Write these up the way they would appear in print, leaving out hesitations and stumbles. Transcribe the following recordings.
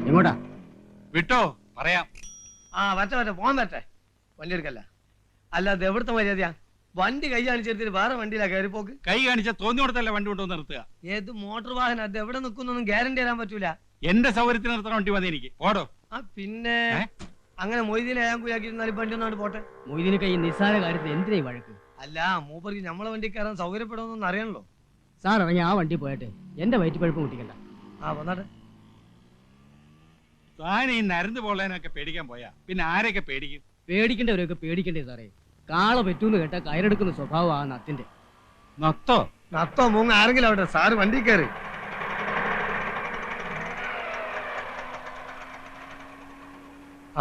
എങ്ങോട്ടാ? വിട്ടോ, പറയാം. വരട്ടെ പോകാൻ വരട്ടെ. വണ്ടി എടുക്കല്ല. അല്ലാതെ എവിടുത്തെ മര്യാദയാ? വണ്ടി കൈ കാണിച്ചെടുത്തിട്ട് വേറെ വണ്ടിയിലാ കയറി പോക്ക്. കൈ കാണിച്ച തോന്നി കൊടുത്തല്ല വണ്ടി കൊണ്ടുവന്ന് നിർത്തുക. ഏത് മോട്ടോർ വാഹനം അത് എവിടെ നിൽക്കുന്നൊന്നും ഗ്യാരണ്ടി തരാൻ പറ്റൂല. എന്റെ സൗകര്യത്തിന് നിർത്തണ വണ്ടി മതി എനിക്ക്. ഓടോ. പിന്നെ അങ്ങനെ മൊയ്തീനെ ഞാൻ കുയാക്കിയിരുന്നാലും വണ്ടി ഒന്നാണ്ട് പോട്ടെ. മൊയ്തീനൊക്കെ ഈ നിസ്സാര കാര്യത്തിൽ എന്തിനായി വഴക്ക്? അല്ല, മൂപ്പർക്ക് നമ്മളെ വണ്ടി കയറാൻ സൗകര്യപ്പെടുമെന്നൊന്നും അറിയണല്ലോ. സാർ ഇറങ്ങി ആ വണ്ടി പോയട്ടെ, എന്റെ വയറ്റുപഴുപ്പ് മുട്ടിക്കണ്ട. വന്നാട്ടെ. താൻ ഈ നരന്ന് പോളേനൊക്കെ പേടിക്കാൻ പോയാ പിന്നെ ആരെയൊക്കെ പേടിക്കും? പേടിക്കേണ്ടവരൊക്കെ പേടിക്കണ്ടേ സാറേ. കാള പറ്റൂന്ന് കേട്ട കയറെടുക്കുന്ന സ്വഭാവം ആ നത്തിന്റെ. നത്തോ മൂങ്ങ ആരെങ്കിലും അവിടെ. സാറ് വണ്ടി കയറി.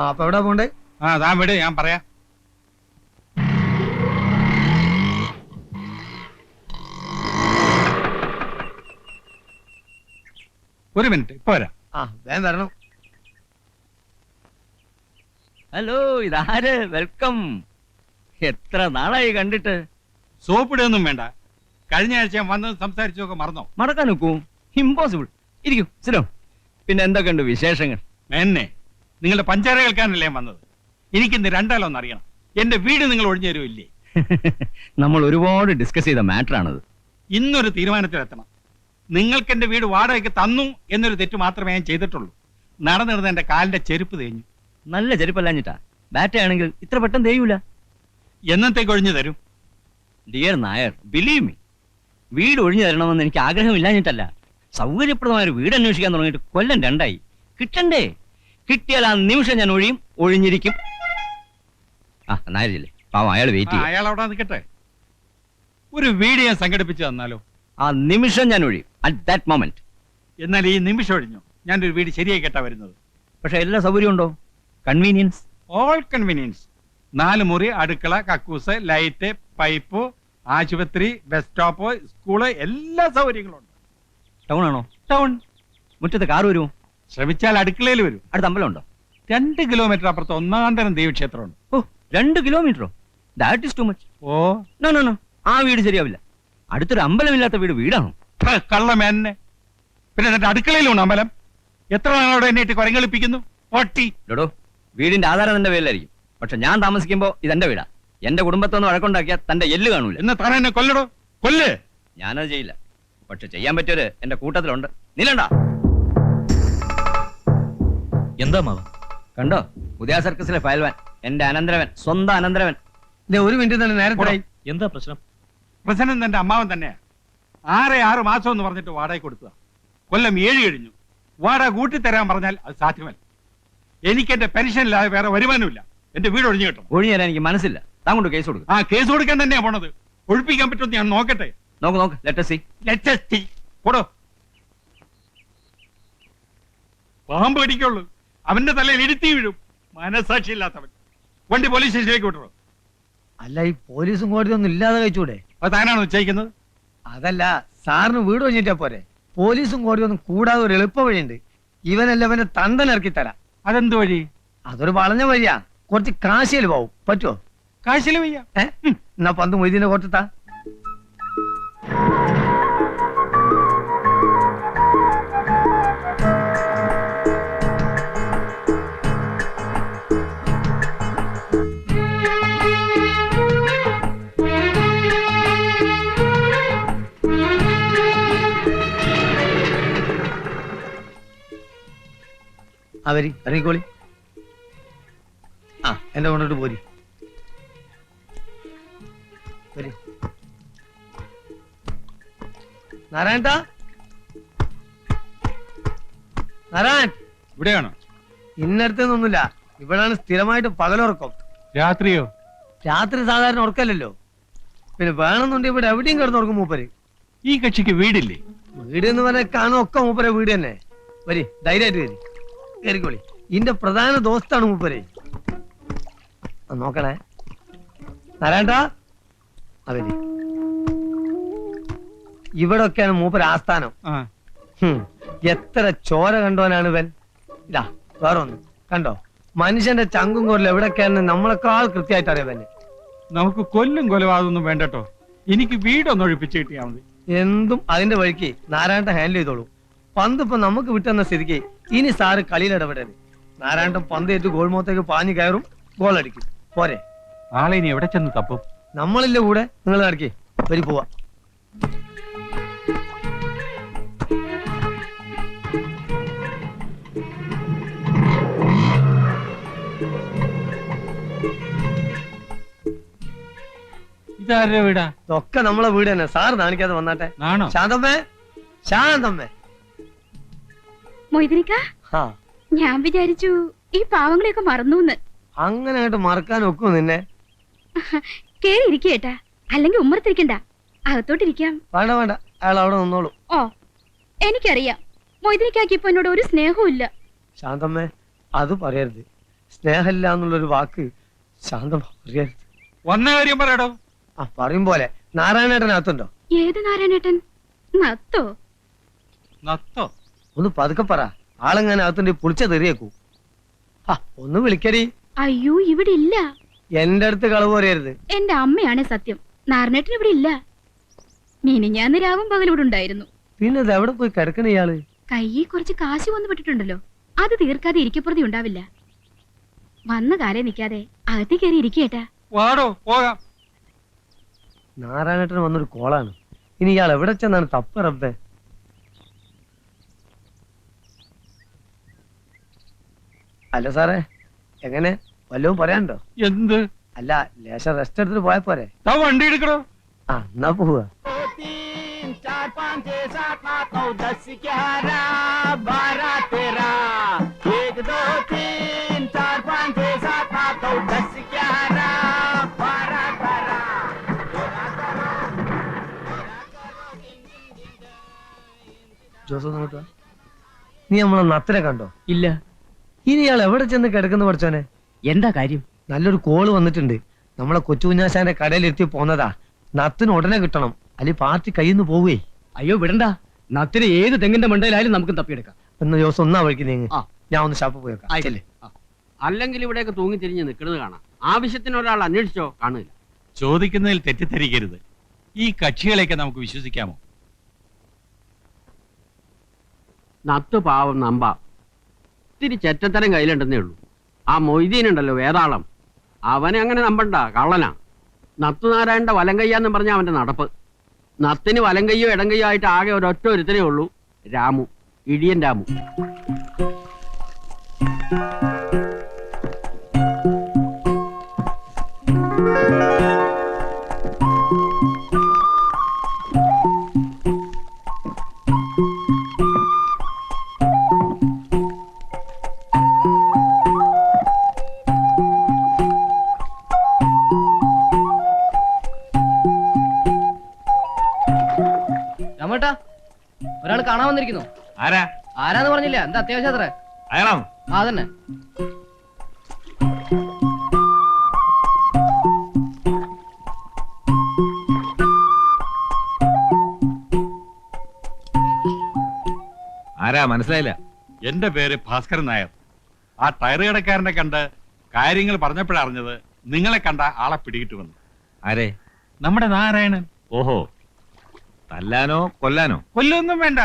അപ്പൊ എവിടാ പോണ്ടേ? താൻ വിട്, ഞാൻ പറയാം. ഒരു മിനിറ്റ്, ഇപ്പൊ വരാം. വേഗം വരണം. ഹലോ, ഇതാര്? വെൽക്കം. എത്ര നാളായി കണ്ടിട്ട്. സോപ്പിടൊന്നും വേണ്ട. കഴിഞ്ഞ ആഴ്ച ഞാൻ വന്നത് സംസാരിച്ചൊക്കെ മറന്നോ? മറക്കാൻ നോക്കൂ, ഇമ്പോസിബിൾ. ഇരിക്കൂ, സിനോ. പിന്നെ എന്തൊക്കെയുണ്ട് വിശേഷങ്ങൾ? എന്നെ നിങ്ങളുടെ പഞ്ചാര കേൾക്കാനല്ലേ വന്നത്. എനിക്കിന്ന് രണ്ടാലൊന്നും അറിയണം. എന്റെ വീട് നിങ്ങൾ ഒഴിഞ്ഞു തരുമില്ലേ? നമ്മൾ ഒരുപാട് ഡിസ്കസ് ചെയ്ത മാറ്റർ ആണത്. ഇന്നൊരു തീരുമാനത്തിലെത്തണം. നിങ്ങൾക്ക് എന്റെ വീട് വാടകയ്ക്ക് തന്നു എന്നൊരു തെറ്റ് മാത്രമേ ഞാൻ ചെയ്തിട്ടുള്ളൂ. നടന്നിരുന്ന എന്റെ കാലിന്റെ ചെരുപ്പ് തേഞ്ഞു. നല്ല ചെരുപ്പല്ലാഞ്ഞിട്ടാ. ബാറ്റയാണെങ്കിൽ ഇത്ര പെട്ടെന്ന് തേയൂല. എന്നത്തേക്ക് ഒഴിഞ്ഞു തരും? ഡിയർ നായർ, ബിലീവ് മീ, വീട് ഒഴിഞ്ഞു തരണമെന്ന് എനിക്ക് ആഗ്രഹമില്ലാഞ്ഞിട്ടല്ല. സൗകര്യപ്രദമായ ഒരു വീട് അന്വേഷിക്കാൻ തുടങ്ങിയിട്ട് കൊല്ലം 2 കിട്ടണ്ടേ? കിട്ടിയാൽ ആ നിമിഷം ഞാൻ ഒഴിഞ്ഞിരിക്കും. നായരില്ലേ, പാവം, അയാൾ വെയിറ്റ് ചെയ്യും. അയാൾ അവിടെ നിൽക്കട്ടെ. ഒരു വീട് ഞാൻ സംഘടിപ്പിച്ചു തന്നാലോ? ആ നിമിഷം ഞാൻ ഒഴിയും, അറ്റ് ദാറ്റ് മൊമെന്റ്. എന്നാൽ ഈ നിമിഷം ഒഴിഞ്ഞു ഞാനൊരു വീട് ശരിയായി കേട്ടാ വരുന്നത്. പക്ഷെ എല്ലാ സൗകര്യം ഉണ്ടോ? Convenience, all convenience. 4 മുറി, അടുക്കള, കക്കൂസ്, ലൈറ്റ്, പൈപ്പ്, ആശുപത്രി, ബസ് സ്റ്റോപ്പ്, സ്കൂള്, എല്ലാ സൗകര്യങ്ങളും ഉണ്ട്. ടൗൺ ആണോ? ടൗൺ. മുറ്റത്ത് കാർ വരുമോ? ശ്രമിച്ചാൽ അടുക്കളയിൽ വരും. അടുത്ത അമ്പലം ഉണ്ടോ? 2 കിലോമീറ്റർ അപ്പുറത്ത് ഒന്നാന്തരം ദേവീക്ഷേത്രമുണ്ട്. 2 കിലോമീറ്ററോ? That is too much. No no no, ആ വീട് ശരിയാവില്ല. അടുത്തൊരു അമ്പലമില്ലാത്ത വീടാണോ? കള്ളമേന്നെ. പിന്നെ എന്നിട്ട് അടുക്കളയിലുണ്ട് അമ്പലം. എത്ര നാളോടെ എന്നെ ഇട്ട് കുരങ്ങളിപ്പിക്കുന്നു പൊട്ടി. ഡോ, വീടിന്റെ ആധാരം തന്റെ പേരിലായിരിക്കും. പക്ഷെ ഞാൻ താമസിക്കുമ്പോ ഇതെന്റെ വീടാ. എന്റെ കുടുംബത്തൊന്ന് വഴക്കുണ്ടാക്കിയാൽ തന്റെ എല്ല് കാണൂല. എന്നാ താൻ എന്നെ കൊല്ലടോ, കൊല്ല്. ഞാനത് ചെയ്യില്ല. പക്ഷെ ചെയ്യാൻ പറ്റിയൊരു എന്റെ കൂട്ടത്തിലുണ്ട്. നിലണ്ട. എന്താ മാവ? കണ്ടോ, പുതിയ സർക്കസിലെ ഫയൽവാൻ, എന്റെ അനന്തരവൻ, സ്വന്തം അനന്തരവൻ. ഒരു മിനിറ്റ് തന്നെ നേരത്തെ. എന്താ പ്രശ്നം? പ്രശ്നം എന്റെ അമ്മാവൻ തന്നെയാ. 6 മാസം എന്ന് പറഞ്ഞിട്ട് വാടക കൊടുക്കുക. കൊല്ലം 7 കഴിഞ്ഞു. വാടക കൂട്ടിത്തരാൻ പറഞ്ഞാൽ അത് സാധ്യമല്ല. എനിക്ക് എന്റെ പെൻഷനില്ലാതെ വേറെ വരുമാനമില്ല. എന്റെ വീട് ഒഴിഞ്ഞു കിട്ടും. ഒഴിഞ്ഞു തരാൻ എനിക്ക് മനസ്സില്ല. താങ്കൊണ്ട് കേസ് കൊടുക്കും. കേസ് കൊടുക്കാൻ തന്നെയാ പോണത്. ഒഴിപ്പിക്കാൻ പറ്റുമെന്ന് ഞാൻ നോക്കട്ടെ. നോക്ക്, ലെറ്റ് us see. പോടോ. പാമ്പ് കടിക്കുള്ളൂ. അവന്റെ തലയിൽ ഇരുത്തി വീഴും. മനസാക്ഷി ഇല്ലാത്തവൻ. വണ്ടി പോലീസ് സ്റ്റേഷനിലേക്ക് വിട്ടോ. അല്ല, ഈ പോലീസും കോടതിയൊന്നും ഇല്ലാതെ കഴിച്ചൂടെ? അത് താനാണോ നിശ്ചയിക്കുന്നത്? അതല്ല, സാറിന് വീട് ഒഴിഞ്ഞിട്ടാ പോരെ. പോലീസും കോടതിയൊന്നും കൂടാതെ ഒരു എളുപ്പ വഴിയുണ്ട്. ഇവനല്ലവനെ തണ്ടനിറക്കി തരാം. അതെന്ത് വഴി? അതൊരു വളഞ്ഞ വഴിയാ. കുറച്ച് കാശിയിൽ പോവും. പറ്റുമോ? കാശില് വയ്യ. എന്നാ 10 മൊയ്തീനെ കൊടുത്താ. അവരി ഇറങ്ങിക്കോളി. എന്റെ കൊണ്ടിട്ട് പോരി. നാരായണ, നാരായൺ. ഇവിടെയാണോ? ഇന്നടുത്തൊന്നുമില്ല. ഇവിടാണ് സ്ഥിരമായിട്ട് പകലുറക്കം. രാത്രിയോ? രാത്രി സാധാരണ ഉറക്കല്ലോ. പിന്നെ വേണമെന്നുണ്ട് ഇവിടെ എവിടെയും കിടന്നുറക്കും മൂപ്പര്. ഈ കക്ഷിക്ക് വീടില്ലേ? വീട് എന്ന് പറഞ്ഞാൽ കാണും ഒക്കെ മൂപ്പരെ വീട് തന്നെ. വരി, ധൈര്യമായിട്ട് വരി, കയറിക്കോളി. ഇന്റെ പ്രധാന ദോസ്താണ് മൂപ്പര്. നോക്കണേ നാരായണ. അവര് ഇവിടൊക്കെയാണ് മൂപ്പര് ആസ്ഥാനം. എത്ര ചോര കണ്ടോനാണ് ഇവൻ. ഇതാ വേറൊന്ന് കണ്ടോ, മനുഷ്യന്റെ ചങ്കും കോരിൽ എവിടൊക്കെയാണെന്ന് നമ്മളെക്കാൾ കൃത്യമായിട്ട് അറിയാൻ. നമുക്ക് കൊല്ലും കൊലപാതകമൊന്നും വേണ്ടട്ടോ. എനിക്ക് വീടൊന്ന് ഒഴിപ്പിച്ച് കിട്ടിയാൽ മതി. എന്തും അതിന്റെ വഴിക്ക് നാരായണ ഹാൻഡിൽ ചെയ്തോളൂ. പന്ത് ഇപ്പൊ നമുക്ക് വിട്ടെന്ന സ്ഥിതിക്ക് ഇനി സാറ് കളിയിൽ ഇടപെടരുത്. നാരായണൻ പന്തേറ്റ് ഗോൾമോത്തേക്ക് പാഞ്ഞു കയറും, ഗോൾ അടിക്കും. പോരെ? ആളെ ഇനി എവിടെ ചെന്ന് തപ്പും? നമ്മളില്ല കൂടെ, നിങ്ങൾ നടക്കേ വരി പോവാ. ഇതാരുടെ വീടാ? ഇതൊക്കെ നമ്മളെ വീട് തന്നെ. സാർ കാണിക്കാതെ വന്നാട്ടെ. ആണോ? ശാന്തമ്മേ, ശാന്തമ്മേ. മൊയ്തനിക്ക, ആ, ഞാൻ വിചാരിച്ചു ഈ പാവങ്ങളെയൊക്കെ മറന്നൂന്ന്. അങ്ങനെ ആയിട്ട് മറക്കാൻ ഒക്കും നിന്നെ? കേറി ഇരിക്കേട്ടാ, അല്ലെങ്കിൽ ഉമ്മറത്തിരിക്കണ്ട, അകത്തോട്ടിരിക്കാം. വേണ്ട വേണ്ട, അയാൾ അവിടെ നിന്നോളൂ. ഓ, എനിക്കറിയാം മൊയ്തനിക്കാക്ക് ഇപ്പൊ എന്നോട് ഒരു സ്നേഹവും ഇല്ല. ശാന്തമ്മേ, അത് പറയരുത്. സ്നേഹമില്ല എന്നുള്ളൊരു വാക്ക് ശാന്തമ്മ പറയരുത്. വന്ന കാര്യം പറയടോ. ആ, പറയും പോലെ. നാരായണേട്ടനകത്തുണ്ടോ? ഏത് നാരായണേട്ടൻ? നത്തോ? നത്തോ? ഒന്ന് പതുക്കെ പറ. ആളെങ്ങനെ അകത്തുണ്ട് പുളിച്ച തെറിയേക്കൂ. ആ, ഒന്ന് വിളിക്കടി. അയ്യോ, ഇവിടെ ഇല്ല. എന്റെ അടുത്ത് കളവ് പറയരുത്. എന്റെ അമ്മയാണ് സത്യം. നാരായണേട്ടൻ ഇവിടെ ഇല്ല. മിനിഞ്ഞാന്ന് രാവും പകലൂടെ ഉണ്ടായിരുന്നു. പിന്നെ ഇത് എവിടെ പോയി കിടക്കണ ഇയാള്? കയ്യിൽ കുറച്ച് കാശ് വന്നു പെട്ടിട്ടുണ്ടല്ലോ, അത് തീർക്കാതെ ഇരിക്കപ്പുറതി ഉണ്ടാവില്ല. വന്ന കാലേ നിക്കാതെ അകത്തേക്ക് കയറി ഇരിക്കേട്ടാ. വാടോ, പോകാം. നാരായണേട്ടന് വന്നൊരു കോളാണ്. ഇനി ഇയാൾ എവിടെ ചെന്നാണ് തപ്പ് റബ്ബേ? അല്ല സാറേ, എങ്ങനെ വല്ലതും പറയാനുണ്ടോ? എന്ത്? അല്ല, ലേശം റെസ്റ്റ് എടുത്തിട്ട് പോയാ പോരെ? താ വണ്ടി എടുക്കണോ? ആ, എന്നാ പോവാ. ജോസ് ഒന്ന് ഇങ്ങോട്ട് വാ. നീ നമ്മളെ നത്തിനെ കണ്ടോ? ഇല്ല. ഇനി ഇയാൾ എവിടെ ചെന്ന് കിടക്കുന്ന പഠിച്ചോനെ? എന്താ കാര്യം? നല്ലൊരു കോള് വന്നിട്ടുണ്ട്. നമ്മളെ കൊച്ചുകുഞ്ഞാശാന്റെ കടയിലെത്തി പോന്നതാ. നത്തിന് ഉടനെ കിട്ടണം, അല്ലെങ്കിൽ പാർട്ടി കയ്യിൽ നിന്ന് പോവേ. അയ്യോ വിടണ്ട, നത്തിന് ഏത് തെങ്ങിന്റെ മണ്ടയിലായാലും നമുക്ക് തപ്പിയെടുക്കാം. എന്ന് ജോസ് ഒന്നാ വഴിക്ക് നീങ്ങ്. ആ. ഞാൻ ഒന്ന് ഷാപ്പ് പോയേക്കാം. ആയിക്കോട്ടെ. അല്ലെങ്കിൽ ഇവിടെയൊക്കെ തൂങ്ങി തിരിഞ്ഞ് നിൽക്കുന്നത് കാണാം. ആവശ്യത്തിന് ഒരാൾ അന്വേഷിച്ചോ കാണില്ല. ചോദിക്കുന്നതിൽ തെറ്റിദ്ധരിക്കരുത്. ഈ കക്ഷികളെയൊക്കെ നമുക്ക് വിശ്വസിക്കാമോ? നത്ത് പാവം നമ്പ ഇത്തിരി ചെറ്റത്തരം കയ്യിലുണ്ടെന്നേ ഉള്ളൂ. ആ മൊയ്തീനുണ്ടല്ലോ വേതാളം, അവനെ അങ്ങനെ നമ്പണ്ട, കള്ളനാ. നത്തുനാരായണന്റെ വലം കയ്യാന്ന് പറഞ്ഞ അവന്റെ നടപ്പ്. നത്തിന് വലം കയ്യോ ഇടം കയ്യോ ആയിട്ട് ആകെ ഒരൊറ്റ ഒരുത്തനേ ഉള്ളൂ, രാമു, ഇടിയൻ രാമു. രമേട്ടാ, ഒരാൾ കാണാൻ വന്നിരിക്കുന്നു. ആരാ? ആരാന്ന് പറഞ്ഞില്ല. എന്താ അത്യാവശ്യം അത്ര? അയാളാണ്. ആ തന്നെ. ആരാ മനസ്സിലായില്ല? എന്റെ പേര് ഭാസ്കരൻ നായർ. ആ ടയർ കടക്കാരനെ കണ്ട് കാര്യങ്ങൾ പറഞ്ഞപ്പോഴറിഞ്ഞത് നിങ്ങളെ കണ്ട ആളെ പിടികിട്ടുവന്നു. ആരെ? നമ്മുടെ നാരായണൻ. ഓഹോ, തല്ലാനോ കൊല്ലാനോ? കൊല്ലൊന്നും വേണ്ട,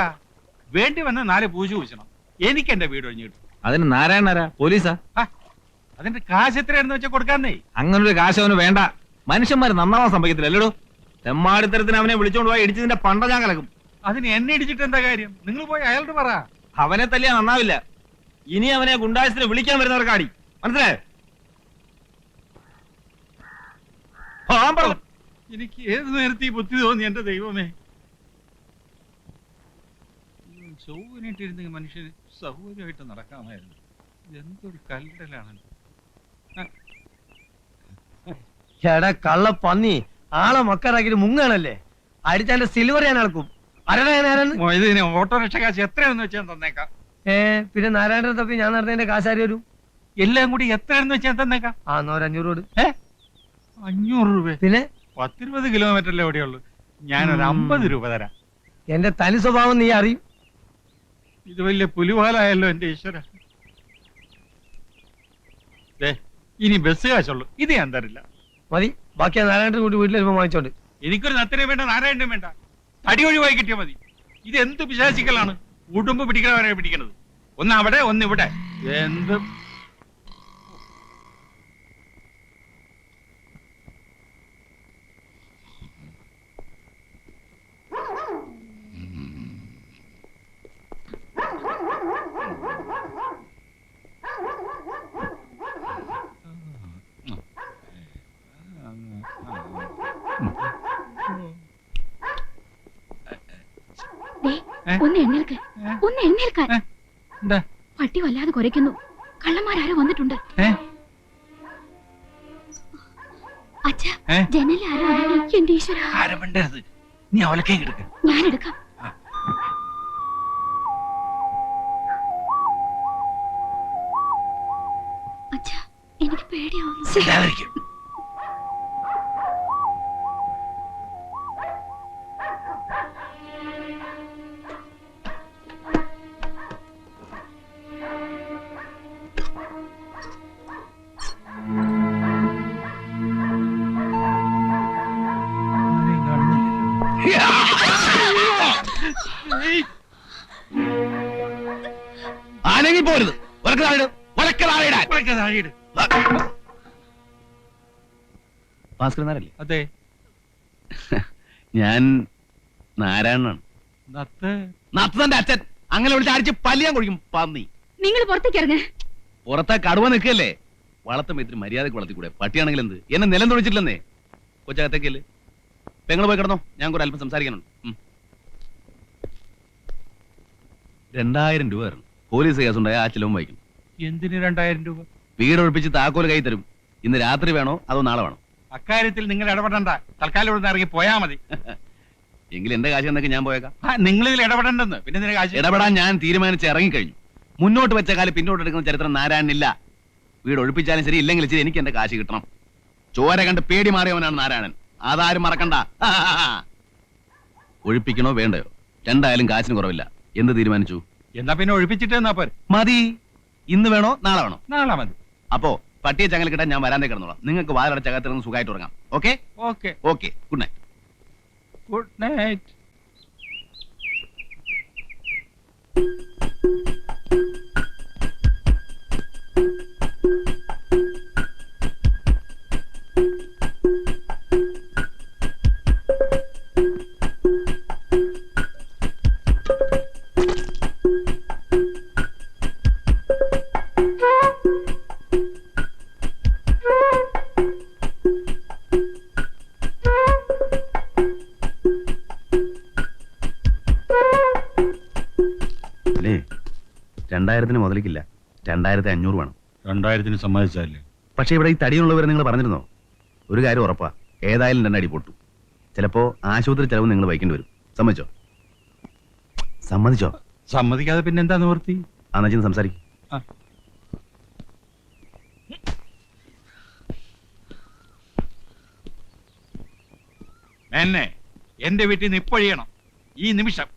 വേണ്ടി വന്ന് 4 പൂജ പൂച്ചണം. എനിക്ക് എന്റെ വീട് ഒഴിഞ്ഞു കിട്ടും. അതിന് നാരായണനാരാ? പോലീസാ? അതിന്റെ കാശ് എത്രയാണെന്ന് വെച്ചാൽ കൊടുക്കാന്നേ. അങ്ങനൊരു കാശ് അവന് വേണ്ട. മനുഷ്യന്മാര് നന്നാവാൻ സംഭവിക്കത്തില്ല അല്ലടോ. തെമ്മാടിത്തരത്തിന് അവനെ വിളിച്ചോണ്ട് പോയി ഇടിച്ചതിന്റെ പണ്ട ഞാൻ കലക്കും. അതിന് എന്നെ ഇടിച്ചിട്ട് എന്താ കാര്യം? നിങ്ങൾ പോയി അയാളോട് പറ. അവനെ തല്ലിയാ നന്നാവില്ല. ഇനി അവനെ ഗുണ്ടായസിനെ വിളിക്കാൻ വരുന്നവർക്കാടി, മനസ്സിലായോ? എനിക്ക് ഏത് നേരത്തെ ഈ ബുദ്ധി തോന്നി എന്റെ ദൈവമേ. സൗകര്യമായിട്ടിരുന്നെങ്കിൽ മനുഷ്യന് സൗകര്യമായിട്ട് നടക്കാമായിരുന്നു. എന്തൊരു കല്ലടലാണ്. എടാ കള്ള പന്നി, ആളെ മക്കറാക്കിട്ട് മുങ്ങാണല്ലേ? അടിച്ചാന്റെ സിൽവർ ഞാൻ അളക്കും. ഇതിന് ഓട്ടോറിക്ഷ കാശ് എത്രയാണെന്ന് വെച്ചാൽ തന്നേക്കാം. പിന്നെ നാരായണൻ തപ്പി ഞാൻ നടന്നതിന്റെ കാശാരി വരും. എല്ലാം കൂടി എത്രയാണെന്ന് വെച്ചാൽ തന്നേക്കാം. ആ, 500 രൂപ. 500 രൂപ? പിന്നെ 10-20 കിലോമീറ്ററല്ലേ എവിടെയുള്ളൂ. ഞാനൊരു 50 രൂപ തരാം. എന്റെ തനി സ്വഭാവം നീ അറിയും. ഇത് വലിയ പുലിവാലായല്ലോ എന്റെ ഈശ്വര. ഇനി ബസ് കാശുള്ളൂ, ഇത് ഞാൻ തരില്ല. മതി, ബാക്കി നാരായണൻ കൂടി വീട്ടിൽ വരുമ്പോ വാങ്ങിച്ചോണ്ട്. എനിക്കൊരു നത്തിനെ വേണ്ട, നാരായണനും വേണ്ട. തടി ഒഴിവായി കിട്ടിയാൽ മതി. ഇത് എന്ത് പിശാചിക്കലാണ്? ഉടുമ്പ് പിടിക്കണവരെ പിടിക്കണത്. ഒന്ന് അവിടെ ഒന്ന് ഇവിടെ. എന്ത് ദേ, ഒന്ന് എഴുന്നേൽക്ക്, ഒന്ന് എഴുന്നേൽക്കാൻ. എന്താ പട്ടി വല്ലാതെ കുരയ്ക്കുന്നു. കള്ളന്മാരാരോ വന്നിട്ടുണ്ട്. അച്ഛാ, ജനലിൽ ആരോ അനങ്ങി. എന്റെ ഈശ്വരാ. ആരമിണ്ടരുത്, നീ അവലക്കേ കിടക്ക. ഞാനെടുക്കാം. അച്ഛാ, എനിക്ക് പേടിയാവുന്നു. ആണെങ്കിൽ പോരുത്. ഭാസ്കരനാരല്ലേ? അതെ, ഞാൻ നാരായണനാണ്. നത്തന്റെ അച്ഛൻ. അങ്ങനെ വിളിച്ച് അടിച്ച് പല്ലിയാൻ കുടിക്കും പന്നി. നിങ്ങൾ പുറത്തേക്ക് ഇറങ്ങ. പുറത്തെ കടുവ നിൽക്കല്ലേ? വളർത്ത മേത്തിന് മര്യാദക്ക് വളർത്തിക്കൂടെ? പട്ടിയാണെങ്കിൽ എന്ത്? എന്നെ നിലം തൊഴിച്ചിട്ടില്ലെന്നേ. കൊച്ചകത്തേക്കല്ലേ? പെങ്ങള് പോയി കിടന്നോ, ഞാൻ കൂടെ അല്പം സംസാരിക്കാനുണ്ട്. 2000 രൂപ തരണം. പോലീസ് കേസുണ്ടായ ആ ചിലവും വഹിക്കും. എന്തിന് 2000 രൂപ? വീട് ഒഴിപ്പിച്ച് താക്കോല് കൈ തരും. ഇന്ന് രാത്രി വേണോ അതോ നാളെ വേണോ? അക്കാര്യത്തിൽ നിങ്ങൾ ഇടപെടണ്ട. തൽക്കാലം ഇവിടെ ഇറങ്ങി പോയാ മതി. എങ്കിൽ എന്റെ കാശ് എന്നൊക്കെ ഞാൻ പോയേക്കാം. നിങ്ങൾ ഇതിൽ ഇടപെടണ്ടെന്ന്. പിന്നെ ഇതിന് കാശ് ഇടപെടാൻ ഞാൻ തീരുമാനിച്ച് ഇറങ്ങിക്കഴിഞ്ഞു. മുന്നോട്ട് വെച്ച കാലം പിന്നോട്ട് എടുക്കുന്ന ചരിത്രം നാരായണനില്ല. വീട് ഒഴിപ്പിച്ചാലും ശരി, ഇല്ലെങ്കിൽ ശരി, എനിക്ക് എന്റെ കാശ് കിട്ടണം. ചോര കണ്ട് പേടി മാറിയവനാണ് നാരായണൻ. അതാരും മറക്കണ്ട. ഒഴിപ്പിക്കണോ വേണ്ടയോ? രണ്ടായാലും കാശിന് കുറവില്ല. എന്ത് തീരുമാനിച്ചു? എന്നാ പിന്നെ ഒഴിപ്പിച്ചിട്ട് എന്നാ പോരെ. മതി. ഇന്ന് വേണോ നാളെ വേണോ? നാളെ മതി. അപ്പോ പട്ടിയെ ചങ്ങല കിട്ടാൻ ഞാൻ വരാതെ കിടന്നോളാം. നിങ്ങൾക്ക് വാതിലടച്ചകത്തിറങ്ങി സുഖമായിട്ട് ഉറങ്ങാം. Okay okay okay. Good night. Good night. അല്ലേ 2000 മുതലിക്കില്ല. 2500 വേണം. 2000 സമ്മതിച്ചല്ലേ? പക്ഷെ ഇവിടെ ഈ തടിയുള്ളവരെ നിങ്ങൾ പറഞ്ഞിരുന്നോ? ഒരു കാര്യം ഉറപ്പാ, ഏതായാലും 2 അടി പൊട്ടു. ചിലപ്പോ ആശുപത്രി ചെലവ് നിങ്ങൾ വഹിക്കേണ്ടി വരും. സമ്മതിച്ചോ? സമ്മതിച്ചോ? സമ്മതിക്കാതെ പിന്നെന്താ നിവർത്തി? അന്നച്ചിന്ന് സംസാരിക്കും. എന്നെ എന്റെ വീട്ടിൽ നിന്ന് ഇപ്പൊഴിയണം ഈ നിമിഷം.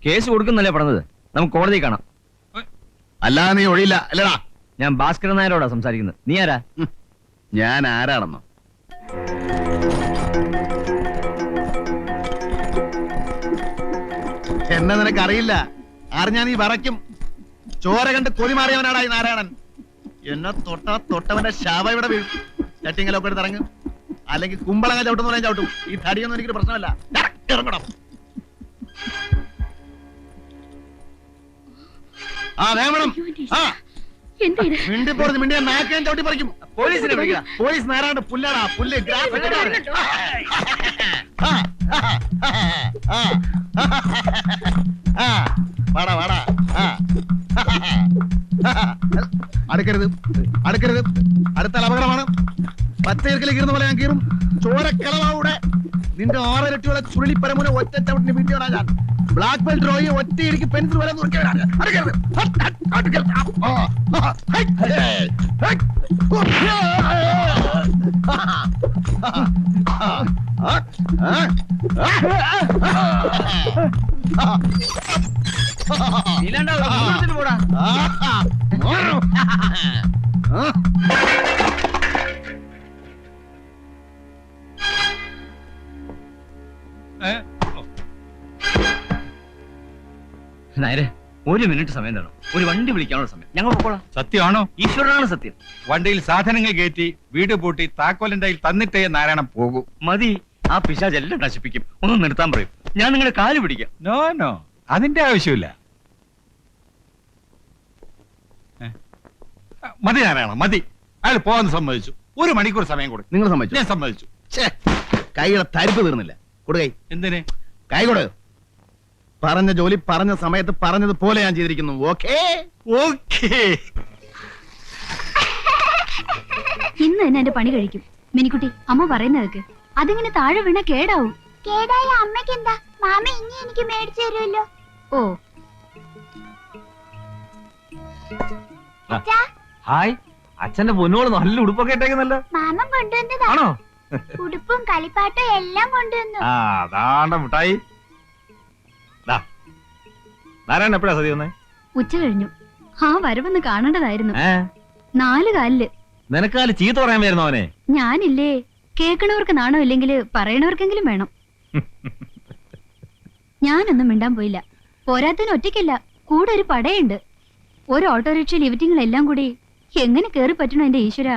കേസ് കൊടുക്കുന്നല്ലേ പറഞ്ഞത്? നമുക്ക് കോടതി കാണാം. അല്ലാതെ നീ ഒഴിയില്ല അല്ലടാ. ഞാൻ ഭാസ്കരൻ നായരോടാ സംസാരിക്കുന്നത്. നീ ആരാ? ഞാൻ ആരാണെന്നോ? എന്നെ നിനക്കറിയില്ല. അറിഞ്ഞാ നീ വറയ്ക്കും. ചോര കണ്ട് കൊതി മാറിയവനാടാ ഈ നാരായണൻ. എന്നെ തൊട്ടവന്റെ ശാപ ഇവിടെ വീഴും. ചട്ടിങ്ങലൊക്കെ എടുത്ത് ഇറങ്ങും. അല്ലെങ്കിൽ കുമ്പളങ്ങ ചവിട്ടുന്ന പറയാൻ ചവിട്ടും. ഈ തടിയൊന്നും എനിക്കൊരു പ്രശ്നമല്ല. ഇറങ്ങണം. ആ വേണം. ആ മിണ്ടിപ്പോടുന്നു. മിണ്ടിയ നാക്കാൻ ചവിട്ടി പറിക്കും. പോലീസിനെ വിളിക്കാം. പോലീസ് നേരാണ്ട് പുല്ലാടാ. പുല്ല് വാടാ വാടാ. അടുക്കരുത് അടുക്കരുത്. അടുത്താൽ അപകടമാണ്. പച്ചയിറക്കിലേക്ക് ഇരുന്ന പോലെ ഞാൻ കീറും. ചോരക്കളവാവിടെ നിന്റെ 6 ഇരട്ടിയുള്ള ചുരുളിപ്പരമുന ഒറ്റ ചവിട്ടിന് വീട്ടിയോടാ ഞാൻ. ബ്ലാക്ക് ബെൽറ്റ് റോയി ഒറ്റ ഇടിക്ക് പെൻസിൽ വരെ നുറുക്കിയവനാണ്. അടുക്കരുത്. പോടാ. നായരെ, ഒരു മിനിറ്റ് സമയം തരണം. ഒരു വണ്ടി വിളിക്കാനുള്ള സമയം. ഞങ്ങൾ പോക്കോളാം. സത്യമാണോ? ഈശ്വരനാണ് സത്യം. വണ്ടിയിൽ സാധനങ്ങൾ കയറ്റി വീട് പൂട്ടി താക്കോലിന്റെ കയ്യിൽ തന്നിട്ടേ നാരായണൻ പോകൂ. മതി. ആ പിശാച് എല്ലാം നശിപ്പിക്കും. ഒന്ന് നിർത്താൻ പറയും. ഞാൻ നിങ്ങളുടെ കാല് പിടിക്കാം. നോ നോ, അതിന്റെ ആവശ്യമില്ല. മതി നാരായണ, മതി. അയാൾ പോകാൻ സമ്മതിച്ചു. 1 മണിക്കൂർ സമയം കൊടുക്കും. നിങ്ങൾ സമ്മതിച്ചു? ഞാൻ സമ്മതിച്ചു. കൈകളെ തരിപ്പ് തീർന്നില്ല. കൊടുകൈ. എന്തിന്? കൈ കൊടു. പറഞ്ഞ ജോലി പറഞ്ഞ സമയത്ത് പറഞ്ഞതുപോലെ ഞാൻ ചെയ്തിരിക്കുന്നു. Okay okay. ഇന്ന് തന്നെ എന്റെ പണി കഴിക്കും. മിനിക്കുട്ടി, അമ്മ പറയുന്ന കേക്ക്. അതിങ്ങനെ താഴെ വീണ കേടാവും. കേടായ അമ്മയ്ക്ക് എന്താ? മാമ ഇനി എനിക്ക് മേടിച്ചു തരുമല്ലോ. ഓ, ഹായ്, അച്ഛന്റെ പൊന്നോള് നല്ല ഉടുപ്പൊക്കെ ഇട്ടേക്കുന്നല്ലോ. മാമൻ കൊണ്ടുവന്നതാ. ആണോ? ഉടുപ്പും കളിപ്പാട്ടും എല്ലാം കൊണ്ടുവന്നു. ആ, അതാണ്ട മുട്ടായി. നാരായണൻ എപ്പോഴാ സതി വന്നേ? ഉച്ച കഴിഞ്ഞു. ആ വരവൊന്ന് കാണേണ്ടതായിരുന്നു. 4 കാലില്. നിനക്കാല് ചീത്ത പറയാൻ അവനെ. ഞാനില്ലേ, കേൾക്കണവർക്ക് നാണോ ഇല്ലെങ്കിൽ പറയണവർക്കെങ്കിലും വേണം. ഞാനൊന്നും മിണ്ടാൻ പോയില്ല. പോരാത്തതിന് ഒറ്റയ്ക്കല്ല, കൂടെ ഒരു പടയുണ്ട്. ഒരു ഓട്ടോറിക്ഷ ലിഫ്റ്റിങ്ങളെല്ലാം കൂടി എങ്ങനെ കേറി പറ്റണോ എന്റെ ഈശ്വര.